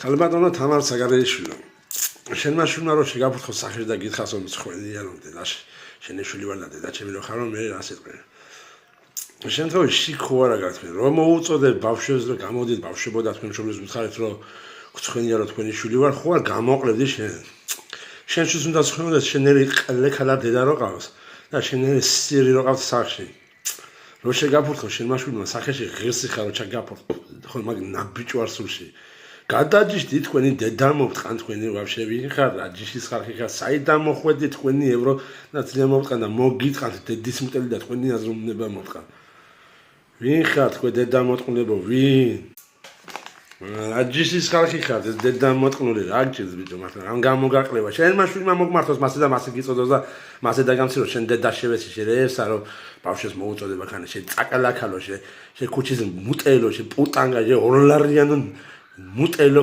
ქალბატონო თამარ საგარეიშვილო შენმა შვილმა რომ შეგაფურთხო სახეში და გითხას რომ მწხვენია რომ დედა შენი შვილი ვარ და დედა ჩემი რო ხარ რომ მე რა სიტყვია შემთხვევაში ხო არა გაქვთ რომ მოუწოდეთ ბავშვებს რომ გამოდით ბავშვებო და თქვენ მშობლებს გითხარით რომ გწხვენია რომ თქვენი შვილი ვარ ხო არ გამოყლებდი შენ შვილს უნდა გწხვენოდეთ შენერი ყლექალა დედა რო ყავს და შენერი სირი რო ყავს სახში რო შეგაფურთხო შენმა შვილმა სახეში ღირსი ხარო ჩაგაფურთხო ხო მაგ ნაბიჯ ვარ სულში გადაჯიშდი თქვენი დედა მომწყან თქვენი ვაფშე ვინ ხარ რა ჯიშის ხალხი ხარ საიდან მოხვედი თქვენი ევრო და ძალიან მომწყან და მოგიტყანთ დედის მტელი და თქვენი აზროვნება მომწყან ვინ ხარ თქვენ დედა მოტყუნებო ვინ რა ჯიშის ხალხი ხარ დედა მოტყნული რა გჭირს ბიჭო მართლა რამ გამოგაყლება შენმა შვილმა მოგმართოს მასე და მასე გიწოდოს და მასე დაგამციროს შენ დედა შევეცი შერევსა რომ ბავშვებს მოუწოდება ხან შენ წაკალაკალო შენ ქუჩის მუტელო შენ პუტანგა შენ ორლარიანო მუტელო